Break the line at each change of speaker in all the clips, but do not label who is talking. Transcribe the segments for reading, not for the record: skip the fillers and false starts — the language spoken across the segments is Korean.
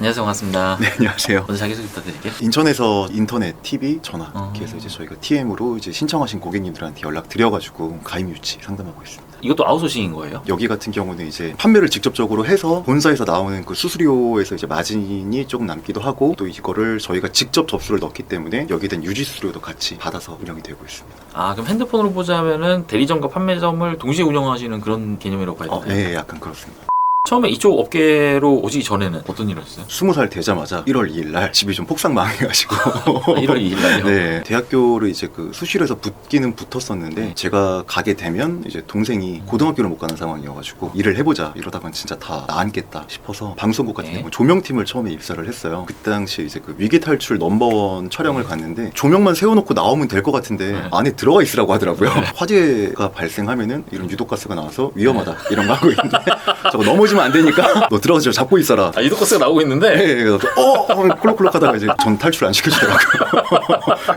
안녕하세요. 반갑습니다.
네, 안녕하세요.
먼저 자기소개 부탁드릴게요.
인천에서 인터넷, TV, 전화 이렇게 해서 이제 저희가 TM으로 이제 신청하신 고객님들한테 연락 드려가지고 가입 유치 상담하고 있습니다.
이것도 아웃소싱인 거예요?
여기 같은 경우는 이제 판매를 직접적으로 해서 본사에서 나오는 그 수수료에서 이제 마진이 조금 남기도 하고, 또 이거를 저희가 직접 접수를 넣기 때문에 여기에 대한 유지 수수료도 같이 받아서 운영이 되고 있습니다.
아, 그럼 핸드폰으로 보자면은 대리점과 판매점을 동시에 운영하시는 그런 개념이라고 봐야 되나요?
네, 약간 그렇습니다.
처음에 이쪽 업계로 오시기 전에는 어떤 일을 하셨어요?
20살 되자마자 1월 2일 날 집이 좀 폭삭망해가지고
1월 2일 날요?
네, 대학교를 이제 그 수시로에서 붙기는 붙었었는데 제가 가게 되면 이제 동생이 고등학교를 못 가는 상황이어가지고 일을 해보자 이러다간 진짜 다 나앉겠다 싶어서 방송국 같은 경우 조명팀을 처음에 입사를 했어요. 그때 당시 이제 그 위기 탈출 넘버원 촬영을 갔는데 조명만 세워놓고 나오면 될 것 같은데 안에 들어가 있으라고 하더라고요. 화재가 발생하면은 이런 유독가스가 나와서 위험하다 이런 거 하고 있는데 저거 넘어지면 안 되니까 너 들어가서 잡고 있어라.
아, 유독가스가 나오고 있는데?
네, 그래서 콜록콜록 하다가 이제 전 탈출 안 시켜주더라고요.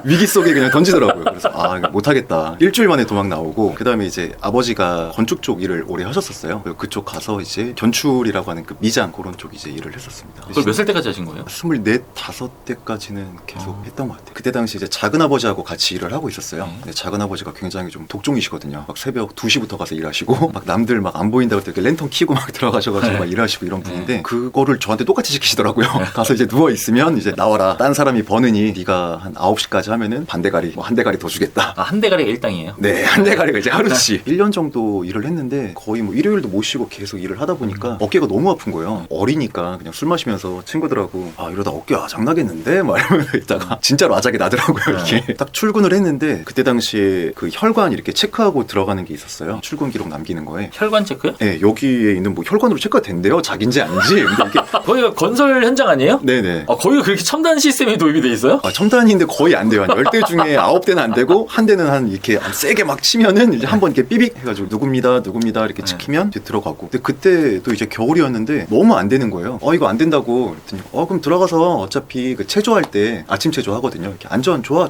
위기 속에 그냥 던지더라고요. 그래서 못하겠다. 일주일 만에 도망 나오고, 그 다음에 이제 아버지가 건축 쪽 일을 오래 하셨었어요. 그쪽 가서 이제 견출이라고 하는 그 미장 그런 쪽 이제 일을 했었습니다.
그걸 몇 살 때까지 하신 거예요?
24, 5때까지는 계속 했던 것 같아요. 그때 당시 이제 작은아버지하고 같이 일을 하고 있었어요. 근데 작은아버지가 굉장히 좀 독종이시거든요. 막 새벽 2시부터 가서 일하시고 막 남들 막 안 보인다고 이렇게 랜턴 켜고 막 들어가셔가지고 막 일하시고 이런 분인데 그거를 저한테 똑같이 시키시더라고요. 가서 이제 누워있으면 이제 나와라. 딴 사람이 버느니 네가 한 9시까지 하면은 반 대가리, 뭐 한 대가리 더 주겠다.
아, 한 대가리가 일당이에요?
네, 한 대가리가 이제 하루씩 1년 정도 일을 했는데 거의 뭐 일요일도 못 쉬고 계속 일을 하다 보니까 어깨가 너무 아픈 거예요. 어리니까 그냥 술 마시면서 친구들하고 이러다 어깨 아작나겠는데? 막 이러면서 있다가 진짜로 아작이 나더라고요. 이게 딱 출근을 했는데 그때 당시에 그 혈관 이렇게 체크하고 들어가는 게 있었어요. 출근 기록 남기는 거에.
혈관 체크요?
네, 여기에 있는 뭐 혈관으로 체크가 된대요. 자기인지 아닌지. 근데 이게
거기가 건설 현장 아니에요?
네네.
아, 거기가 그렇게 첨단 시스템이 도입이 돼 있어요?
첨단인데 거의 안 돼요. 한 10대 중에 9대는 안 되고 한 대는 한 이렇게 세게 막 치면은 이제 한번 이렇게 삐빅 해가지고 누굽니다 이렇게 찍히면 이제 들어가고. 근데 그때도 이제 겨울이었는데 너무 안 되는 거예요. 이거 안 된다고 그랬더니 그럼 들어가서 어차피 그 체조할 때 아침 체조 하거든요. 이렇게 안전 좋아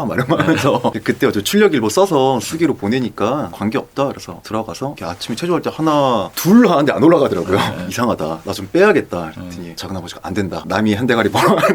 막 이러면서 그때 출력일보 써서 수기로 보내니까 관계없다. 그래서 들어가서 아침에 체조할 때 하나 둘 하는데 안 올라가더라고요. 이상하다. 나 좀 빼야겠다. 그랬더니 작은아버지가 안 된다. 남이 한 대가리 벌어가니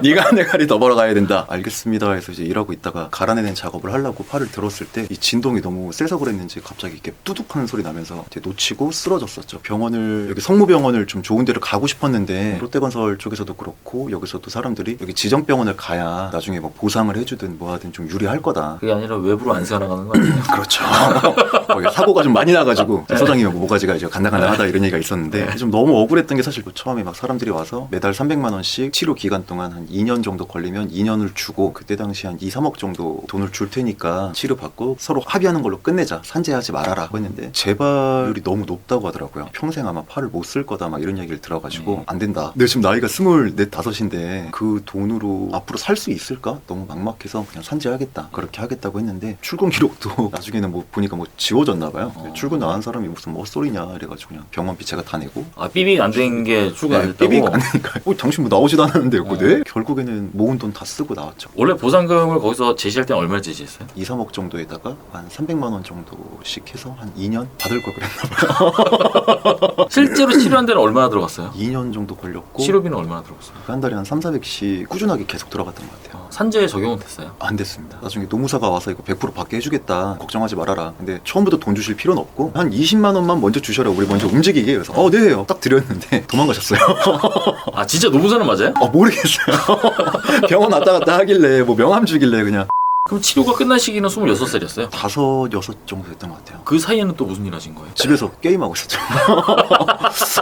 네가 한 대가리 더 벌어가야 된다. 알겠습니다 해서 이제 일하고 있다가 갈아내는 작업을 하려고 팔을 들었을 때 이 진동이 너무 세서 그랬는지 갑자기 이렇게 뚜둑하는 소리 나면서 이제 놓치고 쓰러졌었죠. 병원을 여기 성모병원을 좀 좋은 데를 가고 싶었는데 롯데건설 쪽에서도 그렇고 여기서도 사람들이 여기 지정병원을 가야 나중에 뭐 보상을 해주든 뭐 하든 좀 유리할 거다.
그게 아니라 외부로 안 세워나가는 거 아니에요?
그렇죠. 거기 사고가 좀 많이 나가지고 소장님 모가지가 이제 간당간당하다 이런 얘기가 있었는데 좀 너무 억울했던 게 사실 처음에 막 사람들이 와서 매달 300만 원씩 치료 기간 동안 한 2년 정도 걸리면 2년을 주고 그때 당시 한 2, 3억 정도 돈을 줄 테니까 치료받고 서로 합의하는 걸로 끝내자. 산재하지 말아라 했는데 재발률이 너무 높다고 하더라고요. 평생 아마 팔을 못 쓸 거다 막 이런 얘기를 들어가지고 안 된다. 근데 지금 나이가 24, 5인데 그 돈으로 앞으로 살 수 있을까? 너무 막막해서 그냥 산재하겠다. 그렇게 하겠다고 했는데 출근 기록도 나중에는 뭐 보니까 뭐 지워졌나 봐요. 출근 나간 사람이 무슨 헛소리냐 이래가지고 그냥 병원비 제가 다 내고.
삐빅 안 된 게 출근 안 됐다고?
삐빅 안 되니까 당신 뭐 나오지도 않았는데 네? 결국에는 모은 돈 다 쓰고 나왔죠.
원래 보상금을 거기서 제시할 때는 얼마나 제시했어요?
2, 3억 정도에다가 한 300만 원 정도씩 해서 한 2년 받을 걸 그랬나 봐요.
실제로 치료한 데는 얼마나 들어갔어요?
2년 정도 걸렸고
치료비는 얼마나 들어갔어요?
한 달에 한 3, 400씩 꾸준하게 계속 들어갔던 것 같아요.
산재 적용은 됐어요?
안 됐습니다. 나중에 노무사가 와서 이거 100% 받게 해주겠다. 걱정하지 말아라. 근데 처음부터 돈 주실 필요는 없고 한 20만 원만 먼저 주셔라. 우리 먼저 움직이게. 그래서 네. 딱 드렸는데 도망가셨어요.
아, 진짜 노무사는 맞아요?
모르겠어요. 병원 왔다 갔다 하길래 뭐 명함 주길래 그냥.
그럼 치료가 끝난 시기는 26살이었어요?
5, 6 정도 됐던 것 같아요.
그 사이에는 또 무슨 일 하신 거예요?
집에서 게임하고 있었죠.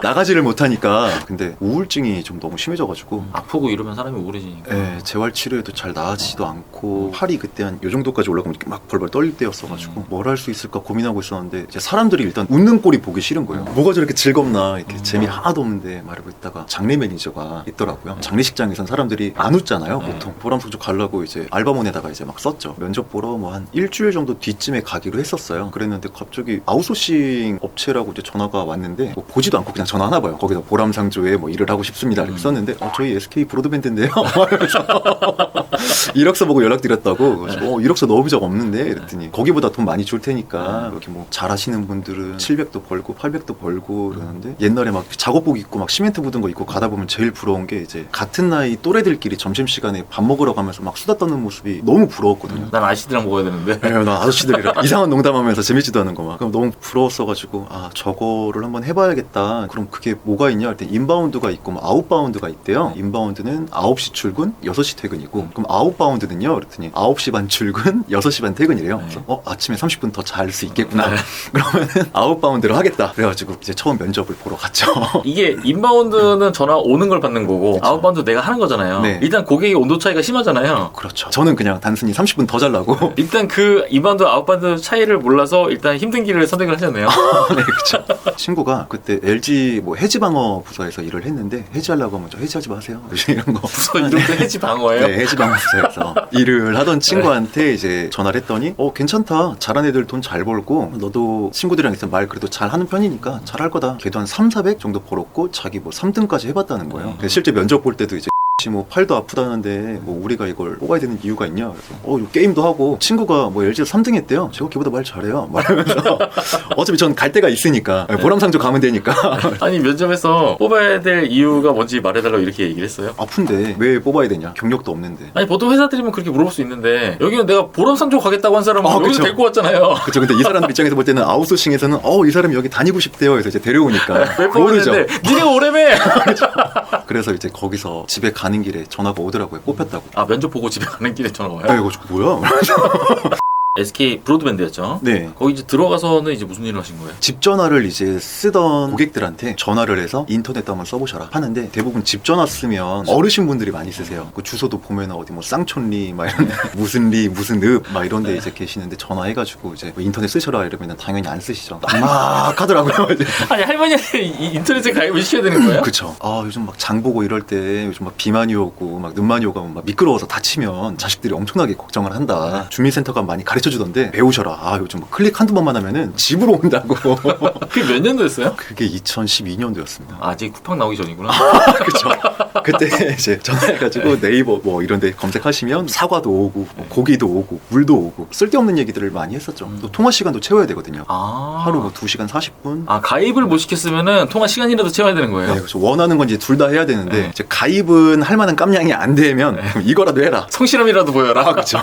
나가지를 못하니까. 근데 우울증이 좀 너무 심해져가지고
아프고 이러면 사람이 우울해지니까.
네, 재활치료에도 잘 나아지지도 않고 팔이 그때 한 요 정도까지 올라가면 이렇게 막 벌벌 떨릴 때였어가지고 뭘 할 수 있을까 고민하고 있었는데 이제 사람들이 일단 웃는 꼴이 보기 싫은 거예요. 뭐가 저렇게 즐겁나 이렇게 재미 하나도 없는데 말하고 있다가 장례 매니저가 있더라고요. 장례식장에선 사람들이 안 웃잖아요. 보통 보람소주 가려고 이제 알바몬에다가 이제 막 써 썼죠. 면접 보러 뭐 한 일주일 정도 뒤쯤에 가기로 했었어요. 그랬는데 갑자기 아웃소싱 업체라고 이제 전화가 왔는데 뭐 보지도 않고 그냥 전화 하나 봐요. 거기서 보람상조에 뭐 일을 하고 싶습니다 이렇게 썼는데 저희 SK 브로드밴드인데요. 이력서 보고 연락드렸다고. 그래서 이력서 넣어본 적 없는데 이랬더니 거기보다 돈 많이 줄 테니까 이렇게 뭐 잘하시는 분들은 700도 벌고 800도 벌고 그러는데 옛날에 막 작업복 입고 막 시멘트 묻은 거 입고 가다 보면 제일 부러운 게 이제 같은 나이 또래들끼리 점심시간에 밥 먹으러 가면서 막 수다 떠는 모습이 너무 부러웠거든요.
난 아저씨들이랑 먹어야 되는데.
나 아저씨들이랑 이상한 농담하면서 재밌지도 않은 거 막. 그럼 너무 부러웠어가지고 저거를 한번 해봐야겠다. 그럼 그게 뭐가 있냐 할 때 인바운드가 있고 뭐 아웃바운드가 있대요. 인바운드는 9시 출근, 6시 퇴근이고 그럼 아웃바운드는요? 그랬더니 9시 반 출근, 6시 반 퇴근이래요. 그래서 아침에 30분 더 잘 수 있겠구나. 그러면은 아웃바운드를 하겠다. 그래가지고 이제 처음 면접을 보러 갔죠.
이게 인바운드는 전화 오는 걸 받는 거고
그쵸.
아웃바운드 내가 하는 거잖아요.
네.
일단 고객의 온도 차이가 심하잖아요.
그렇죠. 저는 그냥 단순히 30분 더 잘라고.
일단 그 인바운드 아웃바운드 차이를 몰라서 일단 힘든 길을 선택을 하셨네요.
네, 그렇죠. 친구가 그때 LG 뭐 해지방어 부서에서 일을 했는데 해지하려고 하면 저 해지하지 마세요. 이런 거.
부서 이름도 해지 방어예요?
네, 해지방어 부서에서 일을 하던 친구한테 이제 전화를 했더니 괜찮다. 잘하는 애들 돈 잘 벌고 너도 친구들이랑 있으면 말 그래도 잘하는 편이니까 잘할 거다. 걔도 한 3,400 정도 벌었고 자기 뭐 3등까지 해봤다는 거예요. 실제 면접 볼 때도 이제 뭐 팔도 아프다는데 뭐 우리가 이걸 뽑아야 되는 이유가 있냐 그래서 요 게임도 하고 친구가 뭐 LG에서 3등 했대요. 제가 걔보다 말 잘해요 말하면서 어차피 전 갈 데가 있으니까 보람상조 가면 되니까.
아니 면접에서 뽑아야 될 이유가 뭔지 말해달라고 이렇게 얘기를 했어요?
아픈데 왜 뽑아야 되냐 경력도 없는데.
아니 보통 회사들이면 그렇게 물어볼 수 있는데 여기는 내가 보람상조 가겠다고 한 사람은 여기서
그쵸.
데리고 왔잖아요.
그렇죠. 근데 이 사람들 입장에서 볼 때는 아웃소싱에서는 이 사람이 여기 다니고 싶대요. 그래서 이제 데려오니까
왜
모르죠.
뽑았는데 니네가 오래매.
그래서 이제 거기서 집에 가는 길에 전화가 오더라고요. 뽑혔다고.
아 면접 보고 집에 가는 길에 전화 와요?
이거 뭐야?
SK 브로드밴드였죠.
네.
거기 이제 들어가서는 이제 무슨 일을 하신 거예요?
집 전화를 이제 쓰던 고객들한테 전화를 해서 인터넷도 한번 써보셔라 하는데 대부분 집 전화 쓰면 어르신분들이 많이 쓰세요. 그 주소도 보면 어디 뭐 쌍촌리 막 이런 무슨 리 무슨 읍 막 이런 데 이제 계시는데 전화해가지고 이제 뭐 인터넷 쓰셔라 이러면 당연히 안 쓰시죠. 막 하더라고요.
아니 할머니한테 인터넷에 가입을 시켜야 되는 거예요?
그쵸. 요즘 막 장 보고 이럴 때 요즘 막 비 많이 오고 막 눈 많이 오고 막 미끄러워서 다치면 자식들이 엄청나게 걱정을 한다. 주민센터가 많이 가르쳐 주던데 배우셔라. 요즘 뭐 클릭 한두 번만 하면은 집으로 온다고.
그게 몇 년도였어요?
그게 2012년도였습니다.
아직 쿠팡 나오기 전이구나.
그쵸. 그때 이제 전화해가지고 네이버 뭐 이런 데 검색하시면 사과도 오고 뭐 고기도 오고 물도 오고 쓸데없는 얘기들을 많이 했었죠. 또 통화 시간도 채워야 되거든요. 하루 뭐 2시간 40분.
가입을 못 시켰으면은 통화 시간이라도 채워야 되는 거예요?
네, 그래서 원하는 건 이제 둘 다 해야 되는데
네.
이제 가입은 할 만한 깜냥이 안 되면 그럼 이거라도 해라.
성실함이라도 보여라.
그렇죠.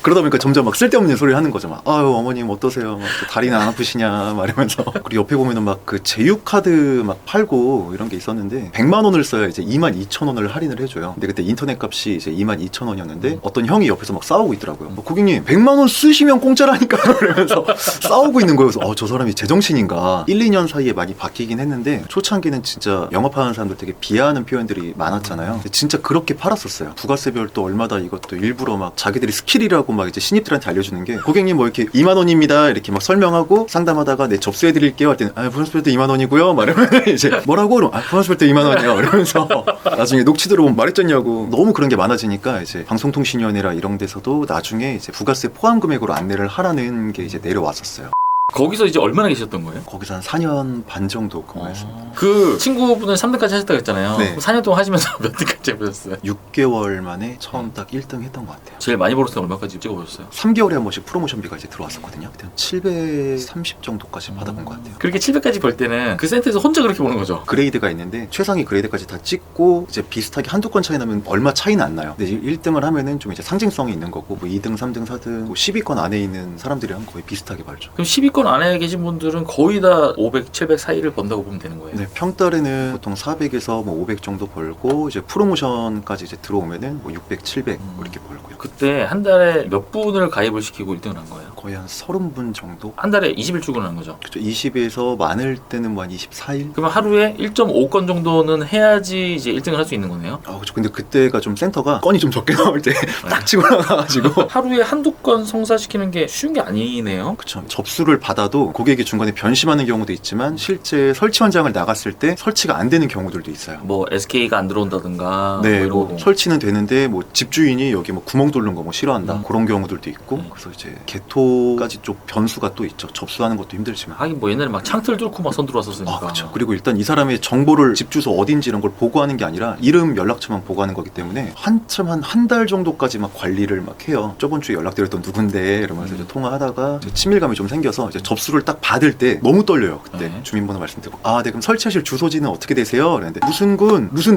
그러다 보니까 점점 막 쓸데없는 소리를 하는 거죠. 막 아유 어머님 어떠세요? 막 다리는 안 아프시냐? 막 이러면서. 그리고 옆에 보면은 막 그 제휴 카드 막 팔고 이런 게 있었는데 100만 원을 써야 이제 22,000원을 할인을 해줘요. 근데 그때 인터넷 값이 이제 22,000원이었는데 어떤 형이 옆에서 막 싸우고 있더라고요. 뭐 고객님 100만 원 쓰시면 공짜라니까 그러면서 싸우고 있는 거예요. 그래서 저 사람이 제정신인가. 1, 2년 사이에 많이 바뀌긴 했는데 초창기는 진짜 영업하는 사람들 되게 비하하는 표현들이 많았잖아요. 근데 진짜 그렇게 팔았었어요. 부가세별 또 얼마다 이것도 일부러 막 자기들이 스킬이라고 막 이제 신입들한테 알려주는 게 고객님 뭐 이렇게 2만 원입니다 이렇게 막 설명하고 상담하다가 네 접수해드릴게요 할 때는 보너스별도 2만 원이고요 말하면 이제 뭐라고 그럼 보너스별도 2만 원이요 이러면서 나중에 녹취 들어보면 말했잖냐고. 너무 그런 게 많아지니까 이제 방송통신위원회라 이런 데서도 나중에 이제 부가세 포함 금액으로 안내를 하라는 게 이제 내려왔었어요.
거기서 이제 얼마나 계셨던 거예요?
거기서 한 4년 반 정도 근무했습니다.
그 친구분은 3등까지 하셨다고 했잖아요.
네.
4년 동안 하시면서 몇 등까지 해보셨어요?
6개월 만에 처음 딱 1등 했던 것 같아요.
제일 많이 벌었을 때 얼마까지 찍어보셨어요?
3개월에 한 번씩 프로모션비가 이제 들어왔었거든요. 그때 한 730 정도까지 받아본 것 같아요.
그렇게 700까지 벌 때는 그 센터에서 혼자 그렇게 보는 거죠?
그레이드가 있는데 최상위 그레이드까지 다 찍고 이제 비슷하게 한두 건 차이 나면 얼마 차이는 안 나요. 근데 1등을 하면은 좀 이제 상징성이 있는 거고 뭐 2등, 3등, 4등, 뭐 10위권 안에 있는 사람들이랑 거의 비슷하게 벌죠.
그럼 10위권 안에 계신 분들은 거의 다 500, 700 사이를 번다고 보면 되는 거예요?
네, 평달에는 보통 400에서 뭐 500 정도 벌고 이제 프로모션까지 이제 들어오면은 뭐 600, 700 뭐 이렇게 벌고요.
그때 한 달에 몇 분을 가입을 시키고 1등을 한 거예요?
거의 거의 한 30분 정도.
한 달에 20일 출근하는 거죠.
그렇죠. 20에서 많을 때는 뭐 한 24일.
그러면 하루에 1.5건 정도는 해야지 이제 1등을 할 수 있는 거네요.
그렇죠. 근데 그때가 좀 센터가 건이 좀 적게 나올 때 딱 치고 나가가지고.
하루에 한두 건 성사시키는 게 쉬운 게 아니네요.
그렇죠. 접수를 받아도 고객이 중간에 변심하는 경우도 있지만 실제 설치 현장을 나갔을 때 설치가 안 되는 경우들도 있어요.
뭐 SK가 안 들어온다든가
네,
이런
뭐
거.
설치는 되는데 뭐 집주인이 여기 뭐 구멍 뚫는 거 뭐 싫어한다 그런 경우들도 있고 그래서 이제 개토까지 좀 변수가 또 있죠. 접수하는 것도 힘들지만.
하긴 뭐 옛날에 막 창틀 뚫고 막 선 들어왔었으니까.
그렇죠. 그리고 일단 이 사람의 정보를 집 주소 어딘지 이런 걸 보고하는 게 아니라 이름 연락처만 보고하는 거기 때문에 한참 한 달 정도까지 막 관리를 막 해요. 저번 주에 연락드렸던 누군데 이러면서 이제 통화하다가 이제 친밀감이 좀 생겨서 이제 접수를 딱 받을 때 너무 떨려요. 그때 주민번호 말씀드리고 네 그럼 설치하실 주소지는 어떻게 되세요? 그랬는데 무슨 군 무슨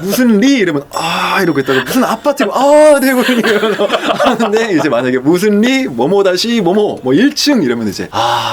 무슨 리 이러면 이러고 있다가 무슨 아파트 네 군이 이러면서 하는데 이제 만약에 무슨 리 뭐뭐 다시 뭐뭐 뭐 1층 이러면 이제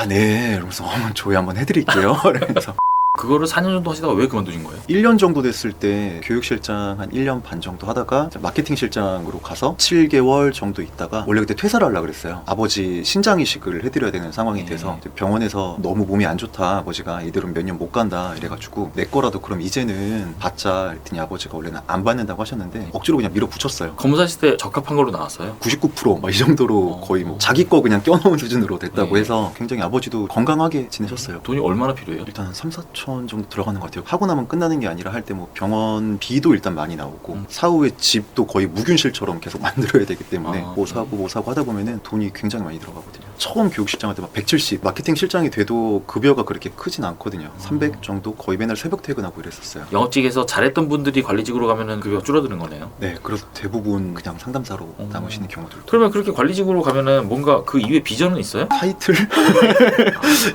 네 이러면서 조회 한번 해드릴게요. 그래서
그거를 4년 정도 하시다가 왜 그만두신 거예요?
1년 정도 됐을 때 교육실장 한 1년 반 정도 하다가 마케팅 실장으로 가서 7개월 정도 있다가 원래 그때 퇴사를 하려고 그랬어요. 아버지 신장 이식을 해드려야 되는 상황이 돼서 병원에서 너무 몸이 안 좋다. 아버지가 이대로 몇 년 못 간다 이래가지고 내 거라도 그럼 이제는 받자 했더니 아버지가 원래는 안 받는다고 하셨는데 억지로 그냥 밀어붙였어요.
검사하실 때 적합한 걸로 나왔어요?
99% 막 이 정도로 거의 뭐 자기 거 그냥 껴놓은 수준으로 됐다고 해서 굉장히 아버지도 건강하게 지내셨어요.
돈이 얼마나 필요해요?
일단 한 3, 4천 정도 들어가는 것 같아요. 하고 나면 끝나는 게 아니라 할 때 뭐 병원비도 일단 많이 나오고 사후에 집도 거의 무균실처럼 계속 만들어야 되기 때문에 뭐 사고 하다 보면은 돈이 굉장히 많이 들어가거든요. 처음 교육실장할 때 막 170 마케팅 실장이 돼도 급여가 그렇게 크진 않거든요. 300 정도 거의 맨날 새벽 퇴근하고 이랬었어요.
영업직에서 잘했던 분들이 관리직으로 가면은 급여가 줄어드는 거네요.
네, 그래서 대부분 그냥 상담사로 남으시는 경우들도.
그러면 그렇게 관리직으로 가면은 뭔가 그 이후에 비전은 있어요?
타이틀?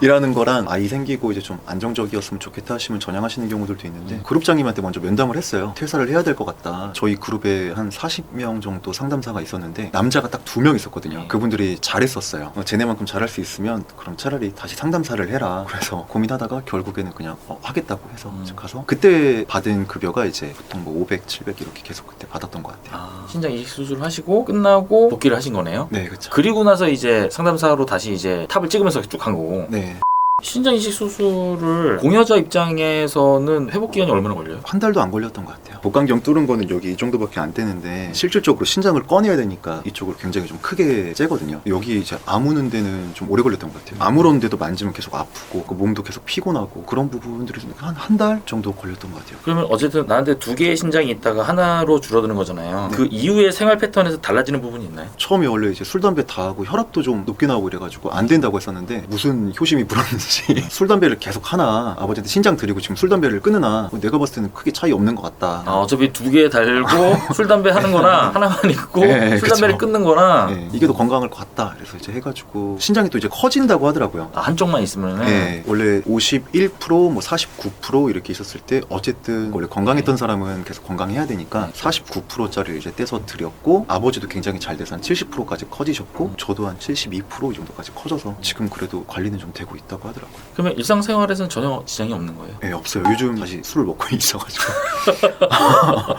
이라는 거랑 아이 생기고 이제 좀 안정적이었으면 좋겠다 하시면 전향하시는 경우들도 있는데 그룹장님한테 먼저 면담을 했어요. 퇴사를 해야 될 것 같다. 저희 그룹에 한 40명 정도 상담사가 있었는데 남자가 딱 2명 있었거든요. 그분들이 잘했었어요. 쟤네만큼 잘할 수 있으면 그럼 차라리 다시 상담사를 해라. 그래서 고민하다가 결국에는 그냥 하겠다고 해서 이제 가서 그때 받은 급여가 이제 보통 뭐 500, 700 이렇게 계속 그때 받았던 것 같아요.
신장 이식 수술을 하시고 끝나고 복귀를 하신 거네요?
네, 그렇죠.
그리고 나서 이제 상담사로 다시 이제 탑을 찍으면서 쭉 간 거고.
네.
신장 이식 수술을 공여자 입장에서는 회복 기간이 얼마나 걸려요?
한 달도 안 걸렸던 것 같아요. 복강경 뚫은 거는 여기 이 정도밖에 안 되는데 실질적으로 신장을 꺼내야 되니까 이쪽을 굉장히 좀 크게 째거든요. 여기 이제 아무는 데는 좀 오래 걸렸던 것 같아요. 아무런데도 만지면 계속 아프고 그 몸도 계속 피곤하고 그런 부분들이 한 달 정도 걸렸던 것 같아요.
그러면 어쨌든 나한테 2개의 신장이 있다가 하나로 줄어드는 거잖아요. 그 이후에 생활 패턴에서 달라지는 부분이 있나요?
처음에 원래 이제 술 담배 다 하고 혈압도 좀 높게 나오고 이래가지고 안 된다고 했었는데 무슨 효심이 불었는지 술 담배를 계속 하나 아버지한테 신장 드리고 지금 술 담배를 끊으나 내가 봤을 때는 크게 차이 없는 것 같다.
어차피 2개 달고 술 담배 하는 거랑 하나만 있고
네,
술 담배를 끊는 거랑
네, 이게 더 건강할 것 같다. 그래서 이제 해가지고 신장이 또 이제 커진다고 하더라고요.
한쪽만 있으면은
네, 원래 51%, 뭐 49% 이렇게 있었을 때 어쨌든 원래 건강했던 사람은 계속 건강해야 되니까 49%짜리를 이제 떼서 드렸고 아버지도 굉장히 잘 돼서 한 70%까지 커지셨고 저도 한 72% 정도까지 커져서 지금 그래도 관리는 좀 되고 있다고 하더라고요.
그러면 일상생활에서는 전혀 지장이 없는 거예요?
네, 없어요. 요즘 다시 술을 먹고 있어가지고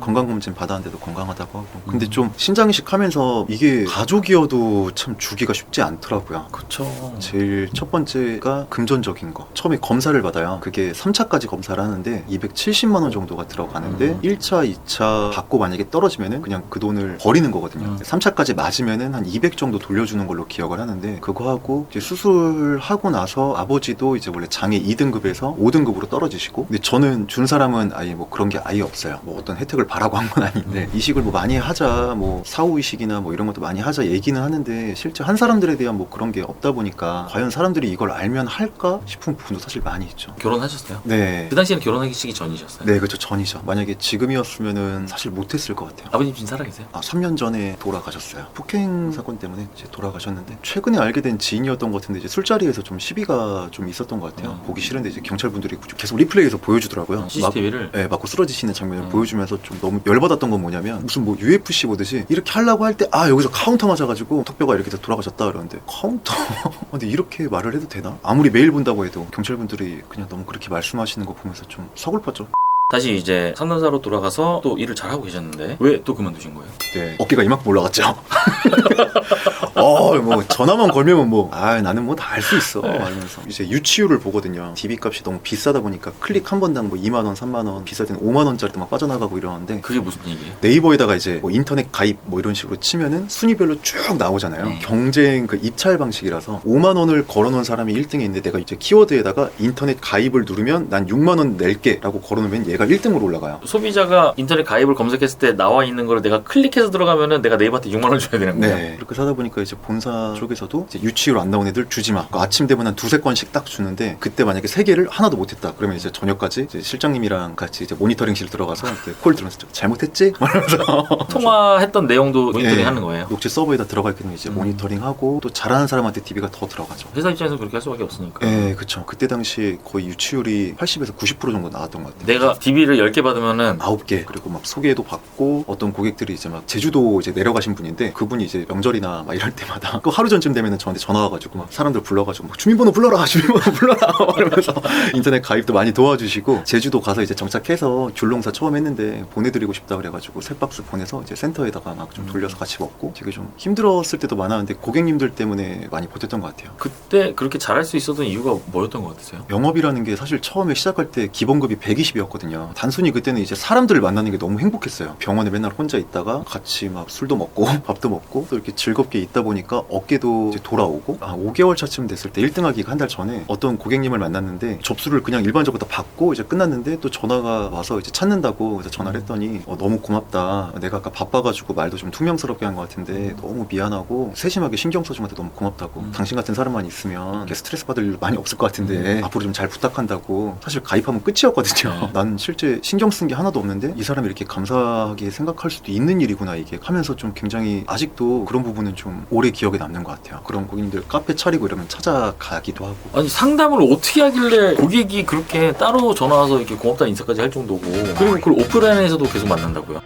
건강검진 받았는데도 건강하다고 하고 근데 좀 신장이식 하면서 이게 가족이어도 참 주기가 쉽지 않더라고요.
그쵸.
제일 첫 번째가 금전적인 거. 처음에 검사를 받아요. 그게 3차까지 검사를 하는데 270만 원 정도가 들어가는데 1차, 2차 받고 만약에 떨어지면은 그냥 그 돈을 버리는 거거든요. 3차까지 맞으면은 한 200 정도 돌려주는 걸로 기억을 하는데 그거 하고 이제 수술하고 나서 아버지도 이제 원래 장애 2등급에서 5등급으로 떨어지시고 근데 저는 준 사람은 아예 뭐 그런 게 아예 없어요. 뭐 어떤 혜택을 바라고 한 건 아닌데 이식을 뭐 많이 하자 뭐 사후 이식이나 뭐 이런 것도 많이 하자 얘기는 하는데 실제 한 사람들에 대한 뭐 그런 게 없다 보니까 과연 사람들이 이걸 알면 할까 싶은 부분도 사실 많이 있죠.
결혼하셨어요?
네.
그 당시에는 결혼하기 전이셨어요?
네, 그렇죠. 전이죠. 만약에 지금이었으면은 사실 못했을 것 같아요.
아버님 지금 살아계세요?
3년 전에 돌아가셨어요. 폭행 사건 때문에 이제 돌아가셨는데 최근에 알게 된 지인이었던 것 같은데 이제 술자리에서 좀 시비가 좀 있었던 것 같아요. 보기 싫은데 이제 경찰분들이 계속 리플레이에서 보여주더라고요.
CCTV를?
네, 맞고 쓰러지시는 장면을 보여주면서 좀 너무 열받았던 건 뭐냐면 무슨 뭐 UFC 보듯이 이렇게 하려고 할 때 여기서 카운터 맞아가지고 턱뼈가 이렇게 돼서 돌아가셨다 그러는데 카운터? 근데 이렇게 말을 해도 되나? 아무리 매일 본다고 해도 경찰분들이 그냥 너무 그렇게 말씀하시는 거 보면서 좀 서글펐죠.
다시 이제 상담사로 돌아가서 또 일을 잘하고 계셨는데 왜 또 그만두신 거예요?
그때 어깨가 이만큼 올라갔죠. 뭐 전화만 걸면 나는 뭐 다 알 수 있어. 이러면서 이제 유치율을 보거든요. DB 값이 너무 비싸다 보니까 클릭 한 번당 뭐 2만 원, 3만 원, 비쌀 때는 5만 원짜리도 막 빠져나가고 이러는데
그게 무슨 얘기예요?
네이버에다가 이제 뭐 인터넷 가입 뭐 이런 식으로 치면은 순위별로 쭉 나오잖아요.
네.
경쟁 그 입찰 방식이라서 5만 원을 걸어놓은 사람이 1등에 있는데 내가 이제 키워드에다가 인터넷 가입을 누르면 난 6만 원 낼게라고 걸어놓으면 얘가 1등으로 올라가요.
소비자가 인터넷 가입을 검색했을 때 나와 있는 거를 내가 클릭해서 들어가면은 내가 네이버한테 6만 원 줘야 되는 거예요?
네. 그렇게 사다 보니까 이제 본사 쪽에서도 이제 유치율 안 나온 애들 주지 마. 그러니까 아침 되면 한 두세 건씩 딱 주는데 그때 만약에 세 개를 하나도 못했다. 그러면 이제 저녁까지 이제 실장님이랑 같이 이제 모니터링실 들어가서 이렇게 콜 들으면서 잘못했지? 말하면서
통화했던 내용도 모니터링
네.
하는 거예요?
녹취 서버에다 들어가 있거든요. 이제 모니터링하고 또 잘하는 사람한테 DB가 더 들어가죠.
회사 입장에서 그렇게 할 수밖에 없으니까.
네, 그쵸. 그때 당시 거의 유치율이 80에서 90% 정도 나왔던 것 같아요.
내가 DB를 10개 받으면은
9개. 그리고 막 소개도 받고 어떤 고객들이 이제 막 제주도 이제 내려가신 분인데 그분이 이제 명절이나 막 이럴 때마다 그 하루 전쯤 되면은 저한테 전화 와가지고 막 사람들 불러가지고 막 주민번호 불러라 이러면서 인터넷 가입도 많이 도와주시고 제주도 가서 이제 정착해서 귤농사 처음 했는데 보내드리고 싶다 그래가지고 세 박스 보내서 이제 센터에다가 막 좀 돌려서 같이 먹고 되게 좀 힘들었을 때도 많았는데 고객님들 때문에 많이 버텼던 것 같아요.
그때 그렇게 잘할 수 있었던 이유가 뭐였던 것 같으세요?
영업이라는 게 사실 처음에 시작할 때 기본급이 120이었거든요. 단순히 그때는 이제 사람들을 만나는 게 너무 행복했어요. 병원에 맨날 혼자 있다가 같이 막 술도 먹고 밥도 먹고 또 이렇게 즐겁게 있다 보니까 어깨도 이제 돌아오고 5개월 차쯤 됐을 때 1등하기가 한 달 전에 어떤 고객님을 만났는데 접수를 그냥 일반적으로 다 받고 이제 끝났는데 또 전화가 와서 이제 찾는다고 그래서 전화를 했더니 너무 고맙다. 내가 아까 바빠가지고 말도 좀 퉁명스럽게 한 것 같은데 너무 미안하고 세심하게 신경 써주면서 너무 고맙다고. 당신 같은 사람만 있으면 이렇게 스트레스 받을 일 많이 없을 것 같은데 앞으로 좀 잘 부탁한다고. 사실 가입하면 끝이었거든요. 난 실제 신경 쓴 게 하나도 없는데 이 사람이 이렇게 감사하게 생각할 수도 있는 일이구나 이게 하면서 좀 굉장히 아직도 그런 부분은 좀 오래 기억에 남는 것 같아요. 그런 고객님들 카페 차리고 이러면 찾아가기도 하고.
아니 상담을 어떻게 하길래 고객이 그렇게 따로 전화 와서 이렇게 고맙다는 인사까지 할 정도고 그리고 그걸 오프라인에서도 계속 만난다고요?